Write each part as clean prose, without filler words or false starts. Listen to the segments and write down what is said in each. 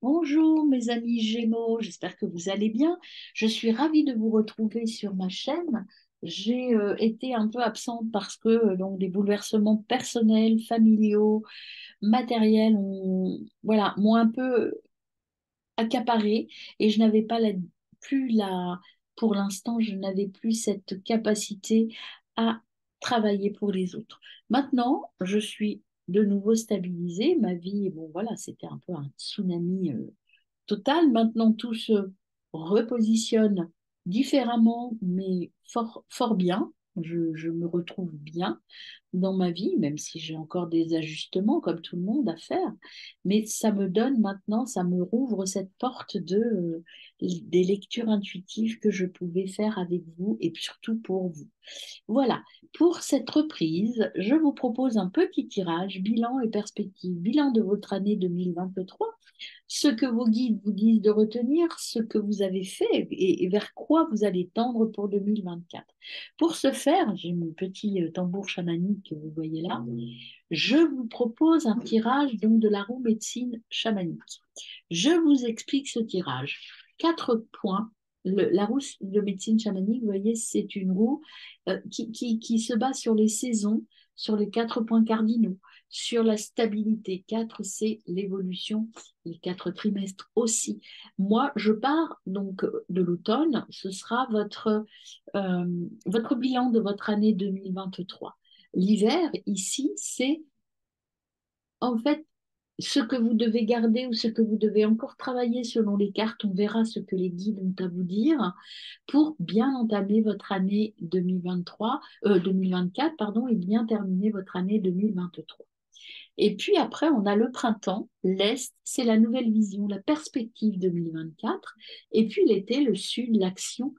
Bonjour mes amis Gémeaux, j'espère que vous allez bien. Je suis ravie de vous retrouver sur ma chaîne. J'ai été un peu absente parce que donc des bouleversements personnels, familiaux, matériels m'ont un peu accaparée et je n'avais pas plus la, pour l'instant, je n'avais plus cette capacité à travailler pour les autres. Maintenant, je suis de nouveau stabilisée. Ma vie, bon voilà, c'était un peu un tsunami total. Maintenant, tout se repositionne différemment, mais fort, fort bien. Je me retrouve bien dans ma vie, même si j'ai encore des ajustements comme tout le monde à faire. Mais ça me donne maintenant, ça me rouvre cette porte des lectures intuitives que je pouvais faire avec vous et puis surtout pour vous. Voilà, pour cette reprise, je vous propose un petit tirage, bilan et perspective. Bilan de votre année 2023, ce que vos guides vous disent de retenir, ce que vous avez fait et vers quoi vous allez tendre pour 2024. Pour ce faire, j'ai mon petit tambour chamanique que vous voyez là. Je vous propose un tirage donc de la roue médecine chamanique. Je vous explique ce tirage. 4 points. La roue de médecine chamanique, vous voyez, c'est une roue qui se base sur les saisons, sur les 4 points cardinaux, sur la stabilité. 4, c'est l'évolution, les 4 trimestres aussi. Moi, je pars donc de l'automne. Ce sera votre bilan de votre année 2023. L'hiver, ici, c'est en fait ce que vous devez garder ou ce que vous devez encore travailler selon les cartes. On verra ce que les guides ont à vous dire pour bien entamer votre année 2024, pardon, et bien terminer votre année 2023. Et puis après, on a le printemps, l'Est, c'est la nouvelle vision, la perspective 2024. Et puis l'été, le Sud, l'action.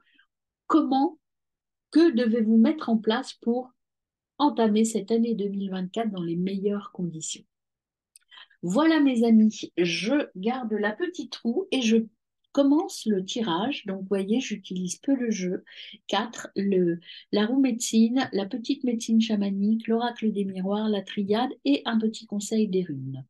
Comment, que devez-vous mettre en place pour entamer cette année 2024 dans les meilleures conditions? Voilà mes amis, je garde la petite roue et je commence le tirage. Donc vous voyez, j'utilise peu le jeu. 4, la roue médecine, la petite médecine chamanique, l'oracle des miroirs, la triade et un petit conseil des runes.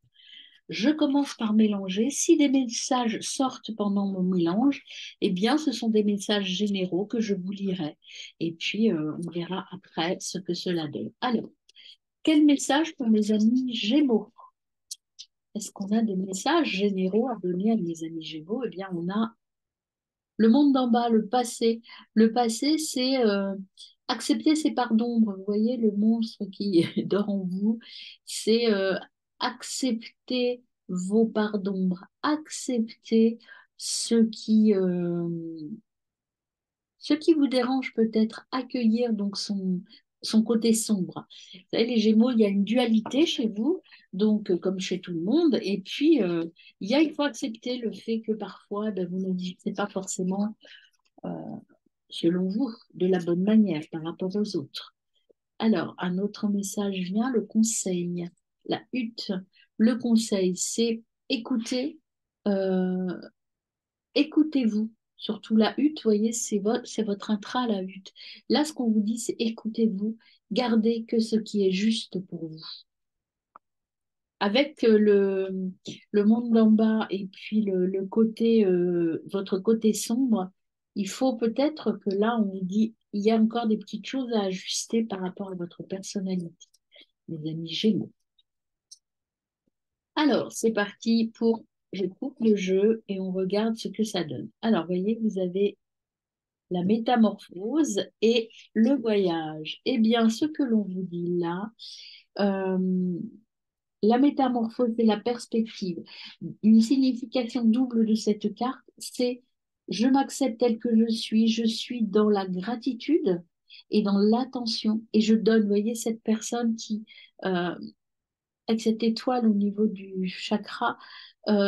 Je commence par mélanger. Si des messages sortent pendant mon mélange, eh bien, ce sont des messages généraux que je vous lirai. Et puis, on verra après ce que cela donne. Alors, quel message pour mes amis Gémeaux? Est-ce qu'on a des messages généraux à donner à mes amis Gémeaux? Eh bien, on a le monde d'en bas, le passé. Le passé, c'est accepter ses parts d'ombre. Vous voyez le monstre qui dort en vous. C'est accepter vos parts d'ombre. Accepter ce qui vous dérange peut-être, accueillir donc son côté sombre. Vous savez, les Gémeaux, il y a une dualité chez vous, donc comme chez tout le monde, et puis il faut accepter le fait que parfois ben, vous ne dites pas forcément, euh, selon vous, de la bonne manière par rapport aux autres. Alors, un autre message vient, le conseil, la hutte. Le conseil, c'est écouter, euh, écoutez-vous, surtout la hutte, vous voyez, c'est votre intra, la hutte. Là, ce qu'on vous dit, c'est écoutez-vous, gardez que ce qui est juste pour vous. Avec le monde d'en bas et puis le côté, votre côté sombre, il faut peut-être que là, on vous dit, il y a encore des petites choses à ajuster par rapport à votre personnalité, mes amis Gémeaux. Alors, c'est parti pour, je coupe le jeu et on regarde ce que ça donne. Alors, vous voyez, vous avez la métamorphose et le voyage. Eh bien, ce que l'on vous dit là, euh, la métamorphose et la perspective, une signification double de cette carte, c'est je m'accepte tel que je suis dans la gratitude et dans l'attention et je donne, vous voyez, cette personne qui, euh, avec cette étoile au niveau du chakra,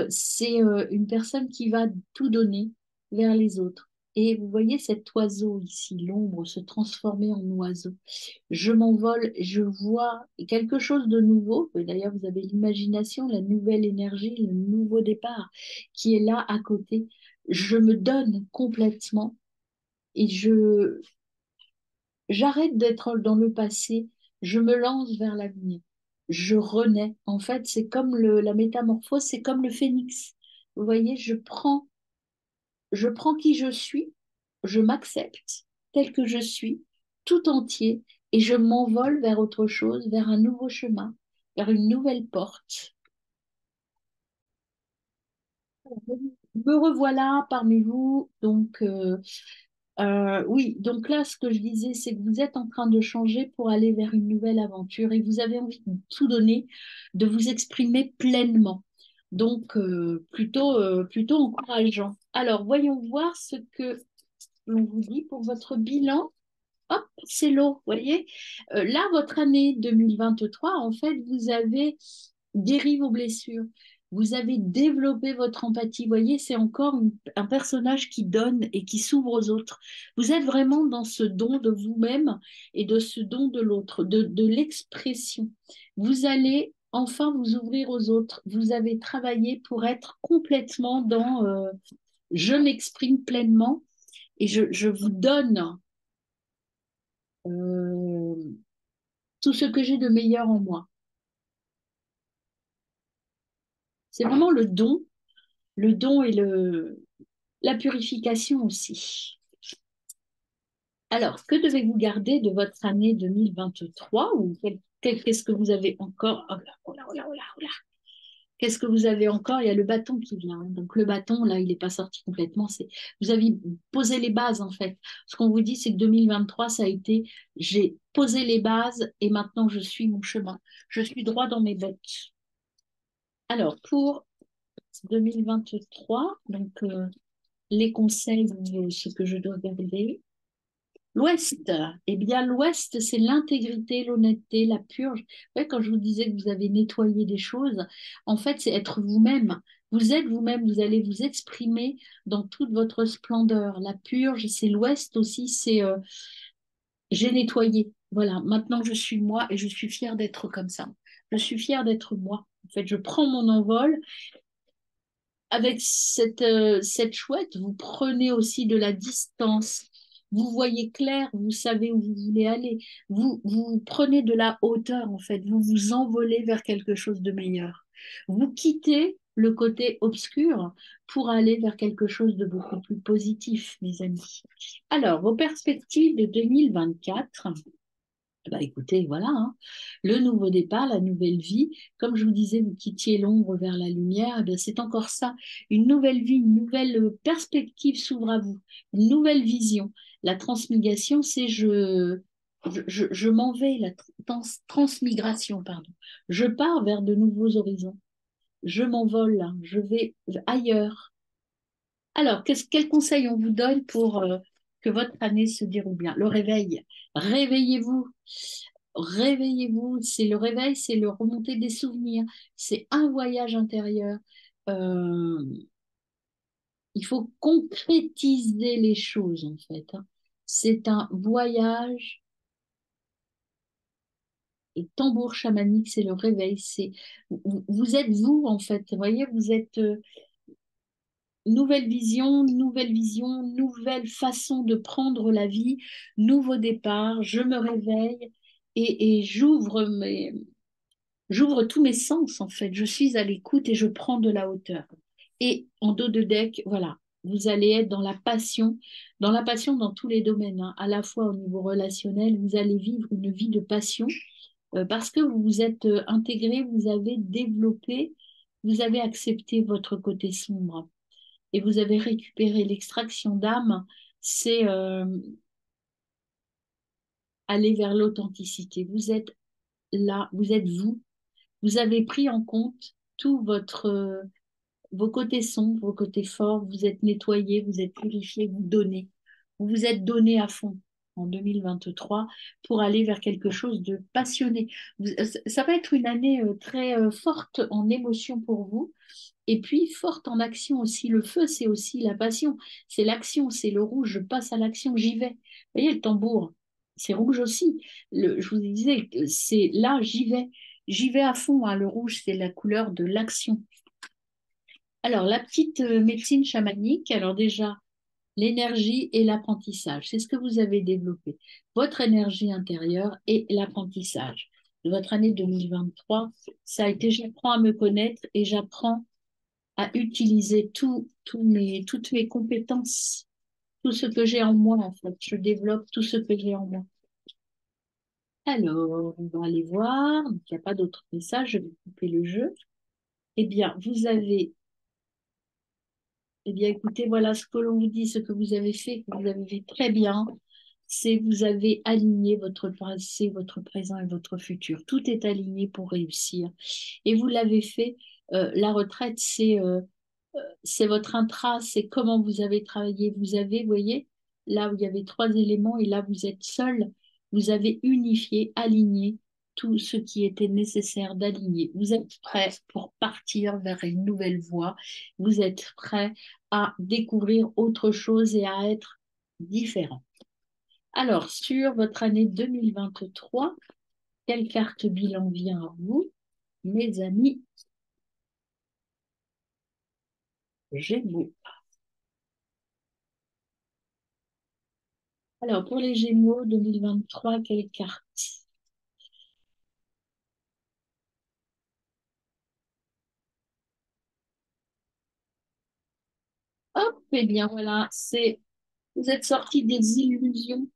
c'est une personne qui va tout donner vers les autres. Et vous voyez cet oiseau ici, l'ombre, se transformer en oiseau. Je m'envole, je vois quelque chose de nouveau. Et d'ailleurs, vous avez l'imagination, la nouvelle énergie, le nouveau départ qui est là à côté. Je me donne complètement et j'arrête d'être dans le passé, je me lance vers l'avenir, je renais. En fait, c'est comme la métamorphose, c'est comme le phénix. Vous voyez, je prends qui je suis, je m'accepte tel que je suis, tout entier, et je m'envole vers autre chose, vers un nouveau chemin, vers une nouvelle porte. Me revoilà parmi vous. Donc, oui, donc là, ce que je disais, c'est que vous êtes en train de changer pour aller vers une nouvelle aventure et vous avez envie de tout donner, de vous exprimer pleinement. Donc, plutôt encourageant. Alors, voyons voir ce que l'on vous dit pour votre bilan. Hop, c'est l'eau, vous voyez. Là, votre année 2023, en fait, vous avez guéri vos blessures. Vous avez développé votre empathie. Vous voyez, c'est encore un personnage qui donne et qui s'ouvre aux autres. Vous êtes vraiment dans ce don de vous-même et de ce don de l'autre, de l'expression. Vous allez enfin vous ouvrir aux autres. Vous avez travaillé pour être complètement dans je m'exprime pleinement et je vous donne euh, tout ce que j'ai de meilleur en moi. C'est vraiment le don et la purification aussi. Alors, que devez-vous garder de votre année 2023 ou qu'est-ce que vous avez encore? Oh là, oh là, oh là, oh là, oh là. Qu'est-ce que vous avez encore? Il y a le bâton qui vient. Donc le bâton, là, il n'est pas sorti complètement. Vous avez posé les bases, en fait. Ce qu'on vous dit, c'est que 2023, ça a été, j'ai posé les bases et maintenant je suis mon chemin. Je suis droit dans mes bottes. Alors, pour 2023, donc les conseils, ce que je dois garder. L'Ouest, eh bien l'Ouest, c'est l'intégrité, l'honnêteté, la purge. Ouais, quand je vous disais que vous avez nettoyé des choses, en fait, c'est être vous-même. Vous êtes vous-même, vous allez vous exprimer dans toute votre splendeur. La purge, c'est l'Ouest aussi, c'est j'ai nettoyé. Voilà, maintenant je suis moi et je suis fière d'être comme ça. Je suis fière d'être moi. En fait, je prends mon envol avec cette chouette, vous prenez aussi de la distance. Vous voyez clair, vous savez où vous voulez aller. Vous prenez de la hauteur, en fait. Vous vous envolez vers quelque chose de meilleur. Vous quittez le côté obscur pour aller vers quelque chose de beaucoup plus positif, mes amis. Alors, vos perspectives de 2024. Bah écoutez, voilà, hein. Le nouveau départ, la nouvelle vie. Comme je vous disais, vous quittiez l'ombre vers la lumière, eh bien, c'est encore ça. Une nouvelle vie, une nouvelle perspective s'ouvre à vous, une nouvelle vision. La transmigration, c'est je m'en vais, la transmigration, pardon. Je pars vers de nouveaux horizons. Je m'envole, là. Je vais ailleurs. Alors, quel conseil on vous donne pour que votre année se déroule bien? Le réveil. Réveillez-vous. Réveillez-vous. C'est le réveil, c'est le remonter des souvenirs. C'est un voyage intérieur. Euh, il faut concrétiser les choses, en fait, hein. C'est un voyage. Le tambour chamanique, c'est le réveil. Vous êtes vous, en fait. Vous voyez, vous êtes. Nouvelle vision, nouvelle façon de prendre la vie, nouveau départ, je me réveille et j'ouvre tous mes sens en fait. Je suis à l'écoute et je prends de la hauteur. Et en dos de deck, voilà, vous allez être dans la passion dans tous les domaines, hein. À la fois au niveau relationnel, vous allez vivre une vie de passion parce que vous vous êtes intégré, vous avez développé, vous avez accepté votre côté sombre et vous avez récupéré l'extraction d'âme, c'est aller vers l'authenticité. Vous êtes là, vous êtes vous. Vous avez pris en compte tout vos côtés sombres, vos côtés forts. Vous êtes nettoyé, vous êtes purifié, vous donnez. Vous vous êtes donné à fond en 2023 pour aller vers quelque chose de passionné. Ça va être une année très forte en émotion pour vous. Et puis, forte en action aussi. Le feu, c'est aussi la passion. C'est l'action, c'est le rouge. Je passe à l'action, j'y vais. Vous voyez, le tambour, c'est rouge aussi. Je vous disais, que c'est là, j'y vais. J'y vais à fond, hein. Le rouge, c'est la couleur de l'action. Alors, la petite médecine chamanique, alors déjà, l'énergie et l'apprentissage, c'est ce que vous avez développé. Votre énergie intérieure et l'apprentissage. De votre année 2023, ça a été j'apprends à me connaître et j'apprends à utiliser toutes mes compétences, tout ce que j'ai en moi, en fait. Je développe tout ce que j'ai en moi. Alors, on va aller voir. Donc, il n'y a pas d'autres messages. Je vais couper le jeu. Eh bien, eh bien, écoutez, voilà ce que l'on vous dit, ce que vous avez fait, que vous avez fait très bien. C'est vous avez aligné votre passé, votre présent et votre futur. Tout est aligné pour réussir. Et vous l'avez fait. La retraite, c'est votre intra, c'est comment vous avez travaillé. Vous avez, vous voyez, là où il y avait trois éléments et là vous êtes seul, vous avez unifié, aligné tout ce qui était nécessaire d'aligner. Vous êtes prêt pour partir vers une nouvelle voie. Vous êtes prêt à découvrir autre chose et à être différent. Alors, sur votre année 2023, quelle carte bilan vient à vous, mes amis Gémeaux? Alors, pour les Gémeaux 2023, quelle carte? Hop, eh bien voilà, vous êtes sorti des illusions,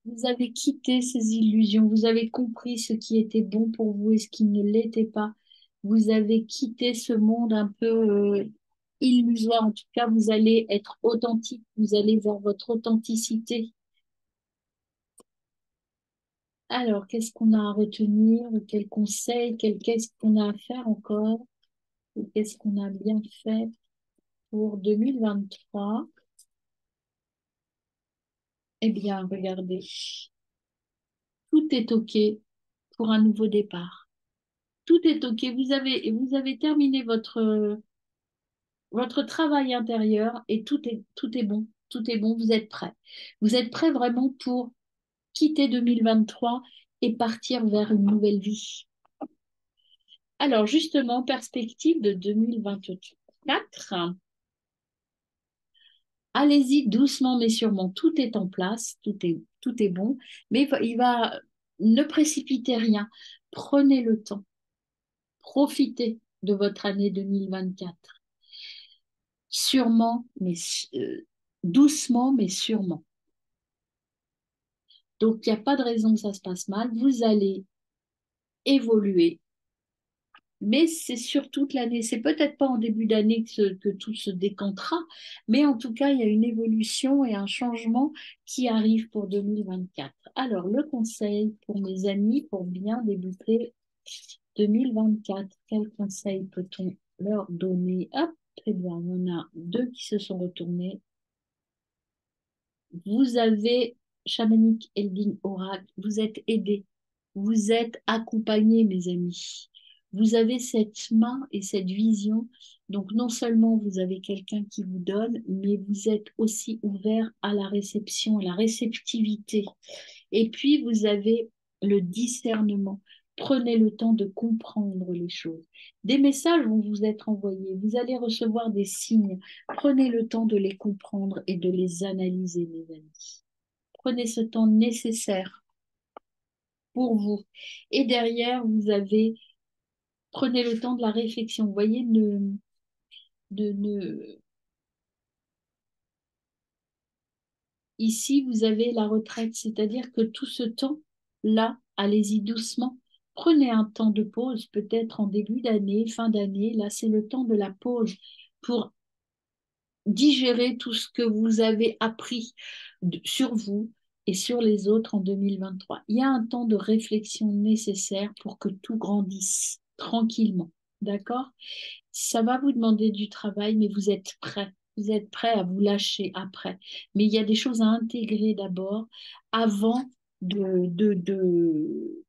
vous avez quitté ces illusions, vous avez compris ce qui était bon pour vous et ce qui ne l'était pas. Vous avez quitté ce monde un peu illusoire. En tout cas, vous allez être authentique, vous allez vers votre authenticité. Alors, qu'est-ce qu'on a à retenir? Quel conseil? Qu'est-ce qu'on a à faire encore? Ou qu'est-ce qu'on a bien fait pour 2023? Eh bien, regardez, tout est OK pour un nouveau départ. Tout est OK. Vous avez terminé votre travail intérieur et tout est bon. Tout est bon. Vous êtes prêt. Vous êtes prêt vraiment pour quitter 2023 et partir vers une nouvelle vie. Alors, justement, perspective de 2024. Allez-y doucement mais sûrement. Tout est en place. Tout est bon. Mais ne précipitez rien. Prenez le temps. Profitez de votre année 2024. Sûrement, doucement, mais sûrement. Donc, il n'y a pas de raison que ça se passe mal. Vous allez évoluer, mais c'est sur toute l'année. C'est peut-être pas en début d'année que tout se décantera, mais en tout cas, il y a une évolution et un changement qui arrive pour 2024. Alors, le conseil pour mes amis pour bien débuter 2024, quel conseil peut-on leur donner? Hop, très bien, il y en a deux qui se sont retournés. Vous avez Chamanique Eldin Oracle, vous êtes aidés, vous êtes accompagnés, mes amis. Vous avez cette main et cette vision. Donc, non seulement vous avez quelqu'un qui vous donne, mais vous êtes aussi ouvert à la réception, à la réceptivité. Et puis, vous avez le discernement. Prenez le temps de comprendre les choses. Des messages vont vous être envoyés. Vous allez recevoir des signes. Prenez le temps de les comprendre et de les analyser, mes amis. Prenez ce temps nécessaire pour vous. Et derrière, prenez le temps de la réflexion. Vous voyez, de, ne, ici, vous avez la retraite, c'est-à-dire que tout ce temps-là, allez-y doucement. Prenez un temps de pause, peut-être en début d'année, fin d'année. Là, c'est le temps de la pause pour digérer tout ce que vous avez appris sur vous et sur les autres en 2023. Il y a un temps de réflexion nécessaire pour que tout grandisse tranquillement. D'accord? Ça va vous demander du travail, mais vous êtes prêt. Vous êtes prêt à vous lâcher après. Mais il y a des choses à intégrer d'abord avant de...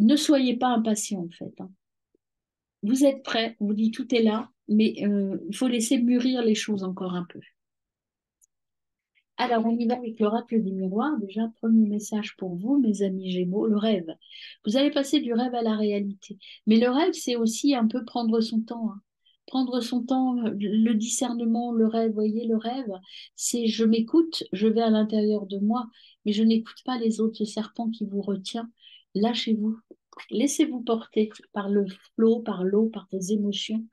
Ne soyez pas impatient en fait, hein. Vous êtes prêt, on vous dit tout est là, mais il faut laisser mûrir les choses encore un peu. Alors, on y va avec l'oracle des miroirs. Déjà, premier message pour vous, mes amis Gémeaux, le rêve. Vous allez passer du rêve à la réalité. Mais le rêve, c'est aussi un peu prendre son temps, hein. Prendre son temps, le discernement, le rêve. Vous voyez, le rêve, c'est je m'écoute, je vais à l'intérieur de moi, mais je n'écoute pas les autres, ce serpent qui vous retient. Lâchez-vous. Laissez-vous porter par le flot, par l'eau, par vos émotions.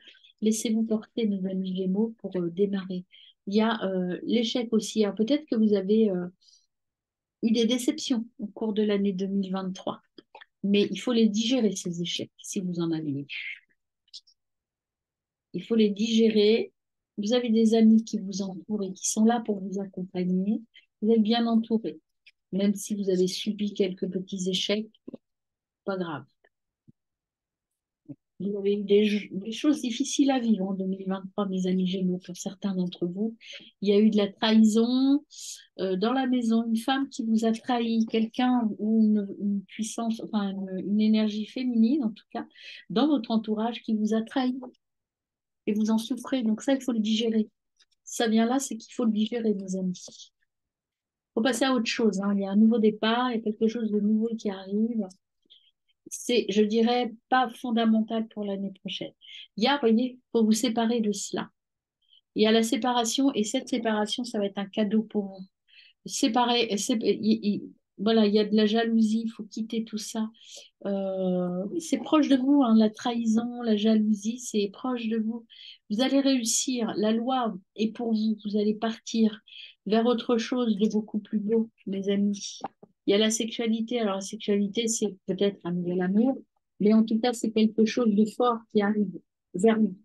Laissez-vous porter, mes amis Gémeaux, pour démarrer. Il y a l'échec aussi. Alors, peut-être que vous avez eu des déceptions au cours de l'année 2023, mais il faut les digérer, ces échecs, si vous en avez eu. Il faut les digérer. Vous avez des amis qui vous entourent et qui sont là pour vous accompagner. Vous êtes bien entouré. Même si vous avez subi quelques petits échecs, pas grave. Vous avez eu des choses difficiles à vivre en 2023, mes amis Gémeaux, pour certains d'entre vous. Il y a eu de la trahison dans la maison, une femme qui vous a trahi, quelqu'un ou une puissance, enfin une énergie féminine en tout cas, dans votre entourage qui vous a trahi et vous en souffrez. Donc ça, il faut le digérer. Si ça vient là, c'est qu'il faut le digérer, mes amis. Il faut passer à autre chose, hein. Il y a un nouveau départ, il y a quelque chose de nouveau qui arrive. C'est, je dirais, pas fondamental pour l'année prochaine. Il y a, vous voyez, il faut vous séparer de cela. Il y a la séparation et cette séparation, ça va être un cadeau pour vous. Séparer, voilà, il y a de la jalousie, il faut quitter tout ça. C'est proche de vous, hein, la trahison, la jalousie, c'est proche de vous. Vous allez réussir, la loi est pour vous, vous allez partir vers autre chose de beaucoup plus beau, mes amis. Il y a la sexualité, alors la sexualité, c'est peut-être un nouvel amour, mais en tout cas, c'est quelque chose de fort qui arrive vers vous.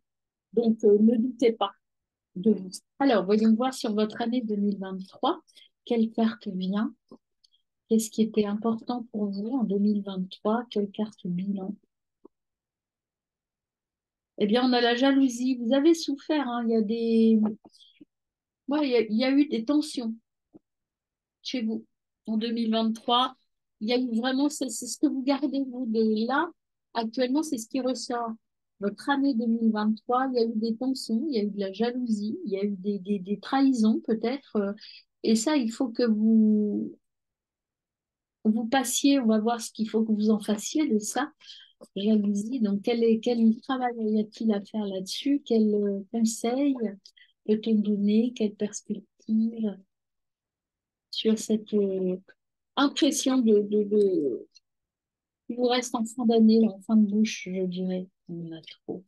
Donc, ne doutez pas de vous. Alors, voyons voir sur votre année 2023, quelle carte vient? Qu'est-ce qui était important pour vous en 2023? Quelle carte bilan? Eh bien, on a la jalousie. Vous avez souffert, hein. Il y a il y a eu des tensions chez vous en 2023. Il y a eu vraiment, c'est ce que vous gardez, vous, de là. Actuellement, c'est ce qui ressort. Votre année 2023, il y a eu des tensions, il y a eu de la jalousie, il y a eu des trahisons, peut-être. Et ça, il faut que vous passiez, on va voir ce qu'il faut que vous en fassiez de ça. Jalousie. Donc, quel travail y a-t-il à faire là-dessus? Quel conseil peut-on donner? Quelle perspective sur cette impression il vous reste en fin d'année, là, en fin de bouche, je dirais. On en a trop.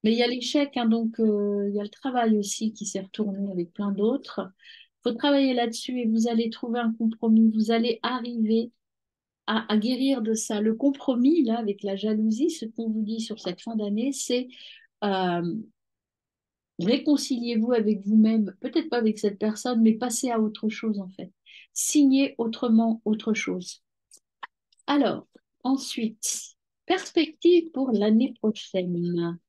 Mais il y a l'échec, hein, donc il y a le travail aussi qui s'est retourné avec plein d'autres. Il faut travailler là-dessus et vous allez trouver un compromis. Vous allez arriver à guérir de ça. Le compromis, là, avec la jalousie, ce qu'on vous dit sur cette fin d'année, c'est euh, réconciliez-vous avec vous-même, peut-être pas avec cette personne, mais passez à autre chose, en fait. Signez autrement autre chose. Alors, ensuite, perspective pour l'année prochaine,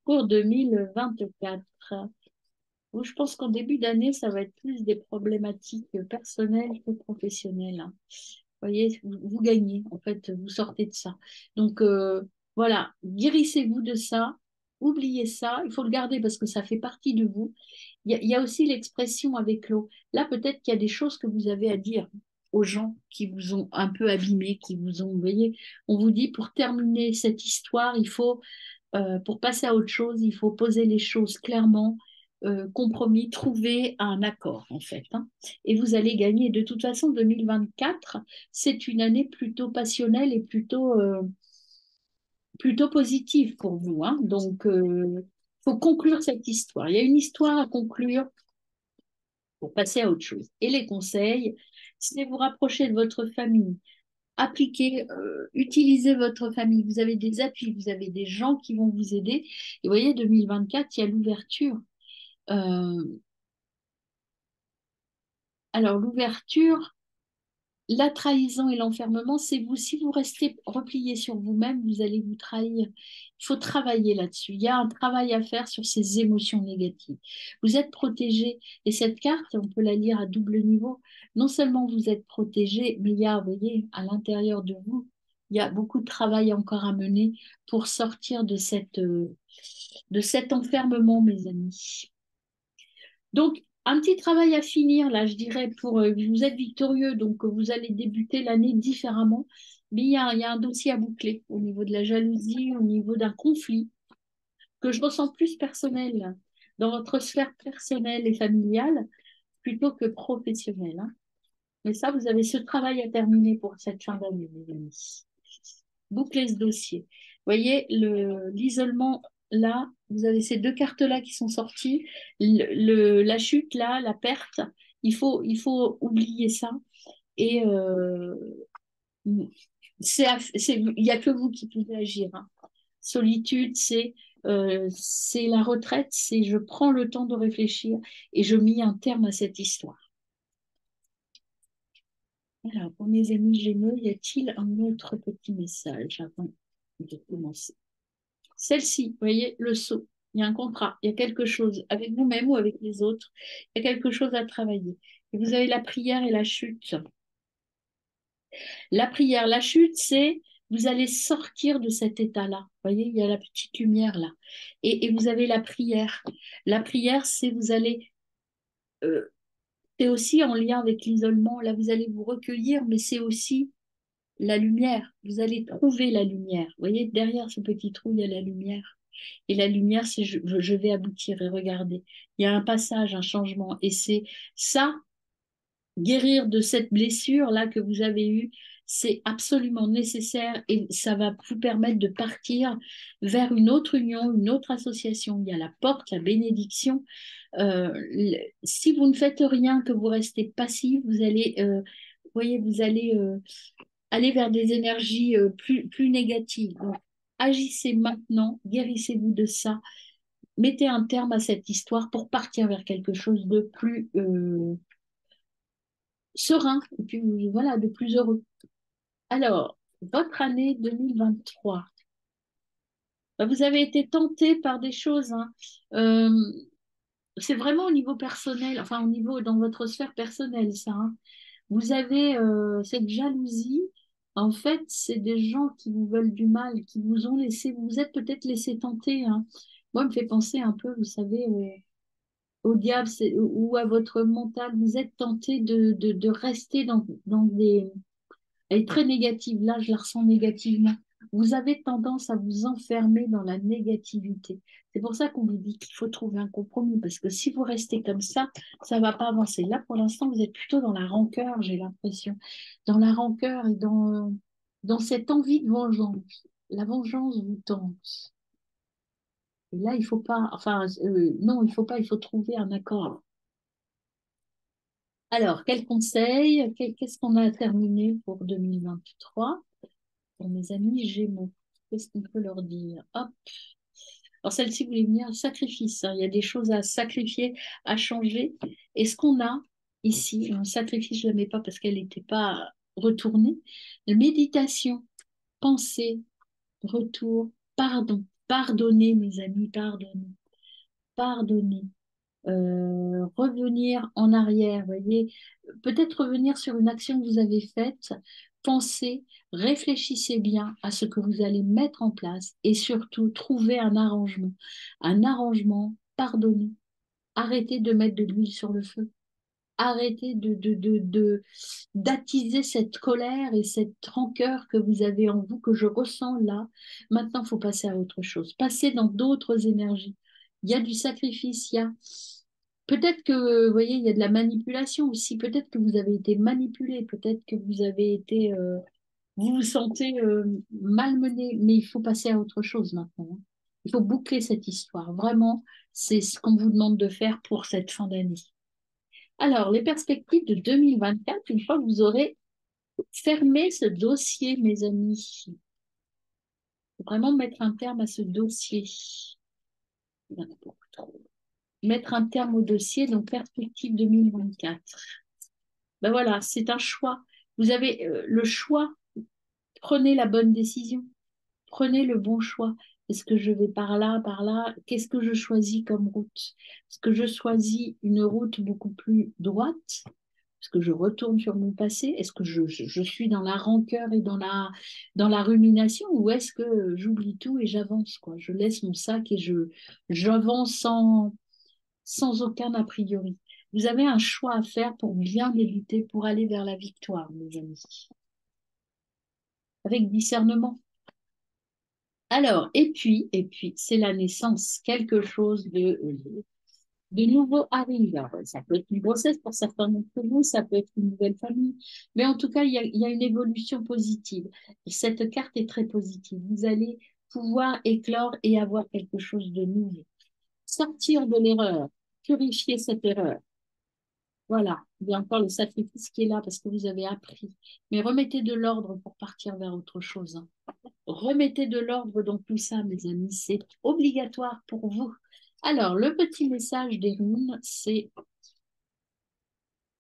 pour 2024. Où je pense qu'en début d'année, ça va être plus des problématiques personnelles que professionnelles, hein. Vous voyez, vous gagnez, en fait, vous sortez de ça. Donc, voilà, guérissez-vous de ça, oubliez ça, il faut le garder parce que ça fait partie de vous. Il y a aussi l'expression avec l'eau. Là, peut-être qu'il y a des choses que vous avez à dire aux gens qui vous ont un peu abîmé, qui vous ont, vous voyez, on vous dit pour terminer cette histoire, il faut pour passer à autre chose, il faut poser les choses clairement, compromis, trouver un accord en fait, hein. Et vous allez gagner. De toute façon, 2024, c'est une année plutôt passionnelle et plutôt positive pour vous, hein. Donc, il faut conclure cette histoire. Il y a une histoire à conclure pour passer à autre chose. Et les conseils, c'est vous rapprocher de votre famille, appliquez, utilisez votre famille. Vous avez des appuis, vous avez des gens qui vont vous aider. Et vous voyez, 2024, il y a l'ouverture. Euh, alors, l'ouverture, la trahison et l'enfermement, c'est vous. Si vous restez replié sur vous-même, vous allez vous trahir. Il faut travailler là-dessus. Il y a un travail à faire sur ces émotions négatives. Vous êtes protégé. Et cette carte, on peut la lire à double niveau. Non seulement vous êtes protégé, mais il y a, vous voyez, à l'intérieur de vous, il y a beaucoup de travail encore à mener pour sortir de cet enfermement, mes amis. Donc, un petit travail à finir, là, je dirais, pour vous êtes victorieux, donc vous allez débuter l'année différemment. Mais il y a un dossier à boucler au niveau de la jalousie, au niveau d'un conflit que je ressens plus personnel dans votre sphère personnelle et familiale plutôt que professionnelle, hein. Mais ça, vous avez ce travail à terminer pour cette fin d'année, mes amis. boucler ce dossier. Vous voyez, l'isolement, là, vous avez ces deux cartes-là qui sont sorties. La chute, là, la perte, il faut oublier ça. Et il n'y a que vous qui pouvez agir, hein. Solitude, c'est la retraite, c'est je prends le temps de réfléchir et je mets un terme à cette histoire. Alors, pour mes amis Gémeaux, y a-t-il un autre petit message avant de commencer? Celle-ci, vous voyez, le sceau. Il y a un contrat, il y a quelque chose avec vous-même ou avec les autres. Il y a quelque chose à travailler. Et vous avez la prière et la chute. La prière, la chute, c'est vous allez sortir de cet état-là. Vous voyez, il y a la petite lumière là. Et vous avez la prière. La prière, c'est vous allez c'est aussi en lien avec l'isolement. Là, vous allez vous recueillir, mais c'est aussi la lumière. Vous allez trouver la lumière. Vous voyez, derrière ce petit trou, il y a la lumière. Et la lumière, c'est je vais aboutir et regardez. Il y a un passage, un changement. Et c'est ça, guérir de cette blessure-là que vous avez eue, c'est absolument nécessaire et ça va vous permettre de partir vers une autre union, une autre association. Il y a la porte, la bénédiction. Si vous ne faites rien, que vous restez passif, vous allez, voyez, vous allez aller vers des énergies plus négatives. Donc, agissez maintenant, guérissez-vous de ça, mettez un terme à cette histoire pour partir vers quelque chose de plus serein et puis voilà, de plus heureux. Alors, votre année 2023, bah, vous avez été tenté par des choses, hein. Euh, c'est vraiment au niveau personnel, enfin au niveau dans votre sphère personnelle, ça, hein. Vous avez cette jalousie. En fait, c'est des gens qui vous veulent du mal, qui vous ont laissé, vous vous êtes peut-être laissé tenter, hein. Moi, il me fait penser un peu, vous savez, au diable ou à votre mental. Vous êtes tenté de rester dans des... Elle est très négative. Là, je la ressens négativement. Vous avez tendance à vous enfermer dans la négativité. C'est pour ça qu'on vous dit qu'il faut trouver un compromis, parce que si vous restez comme ça ne va pas avancer. Là, pour l'instant, vous êtes plutôt dans la rancœur, j'ai l'impression. Dans la rancœur et dans cette envie de vengeance. La vengeance vous tente. Et là, il faut pas, enfin, non, il faut pas, il faut trouver un accord. Alors, quel conseil? Qu'est-ce qu'on a terminé pour 2023 pour mes amis Gémeaux? Qu'est-ce qu'on peut leur dire? Hop. Alors, celle-ci voulait venir sacrifice, hein. Il y a des choses à sacrifier, à changer. Et ce qu'on a ici, un sacrifice, je ne la mets pas parce qu'elle n'était pas retournée. Méditation, pensée, retour, pardon. Pardonnez, mes amis, pardonnez. Pardonnez. Revenir en arrière, voyez, peut-être revenir sur une action que vous avez faite, pensez, réfléchissez bien à ce que vous allez mettre en place et surtout trouver un arrangement, pardonnez, arrêtez de mettre de l'huile sur le feu. Arrêtez d'attiser cette colère et cette rancœur que vous avez en vous, que je ressens là. Maintenant, il faut passer à autre chose. Passer dans d'autres énergies. Il y a du sacrifice, il y a peut-être que, vous voyez, il y a de la manipulation aussi. Peut-être que vous avez été manipulé, peut-être que vous avez été, vous vous sentez malmené, mais il faut passer à autre chose maintenant, hein. Il faut boucler cette histoire. Vraiment, c'est ce qu'on vous demande de faire pour cette fin d'année. Alors, les perspectives de 2024, une fois que vous aurez fermé ce dossier, mes amis, il faut vraiment mettre un terme à ce dossier. Il y en a beaucoup trop. Mettre un terme au dossier, donc perspective 2024. Ben voilà, c'est un choix. Vous avez le choix. Prenez la bonne décision. Prenez le bon choix. Est-ce que je vais par là, par là? Qu'est-ce que je choisis comme route? Est-ce que je choisis une route beaucoup plus droite? Est-ce que je retourne sur mon passé? Est-ce que je suis dans la rancœur et dans la rumination? Ou est-ce que j'oublie tout et j'avance, quoi? Je laisse mon sac et j'avance sans aucun a priori. Vous avez un choix à faire pour bien débuter, pour aller vers la victoire, mes amis, avec discernement. Alors, et puis, c'est la naissance, quelque chose de de nouveau arrive. Alors, ça peut être une grossesse pour certains d'entre vous, ça peut être une nouvelle famille, mais en tout cas, il y a une évolution positive. Et cette carte est très positive. Vous allez pouvoir éclore et avoir quelque chose de nouveau. Sortir de l'erreur, purifier cette erreur. Voilà, il y a encore le sacrifice qui est là parce que vous avez appris. Mais remettez de l'ordre pour partir vers autre chose, hein. Remettez de l'ordre dans tout ça, mes amis. C'est obligatoire pour vous. Alors, le petit message des runes, c'est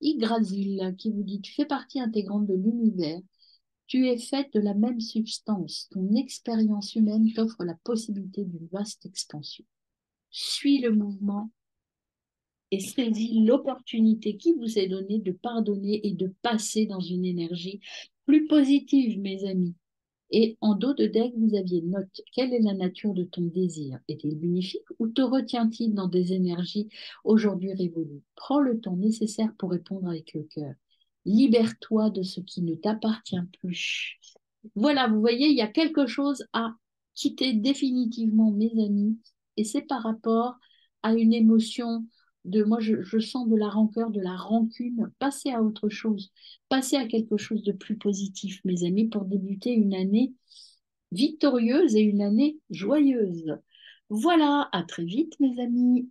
Yggdrasil qui vous dit, tu fais partie intégrante de l'univers. Tu es faite de la même substance. Ton expérience humaine t'offre la possibilité d'une vaste expansion. Suis le mouvement et saisis l'opportunité qui vous est donnée de pardonner et de passer dans une énergie plus positive, mes amis. Et en dos de deck, vous aviez note. Quelle est la nature de ton désir? Est-il bénéfique ou te retient-il dans des énergies aujourd'hui révolues? Prends le temps nécessaire pour répondre avec le cœur. Libère-toi de ce qui ne t'appartient plus. Voilà, vous voyez, il y a quelque chose à quitter définitivement, mes amis, et c'est par rapport à une émotion de, moi, je sens de la rancœur, de la rancune. Passez à autre chose, passez à quelque chose de plus positif, mes amis, pour débuter une année victorieuse et une année joyeuse. Voilà, à très vite, mes amis.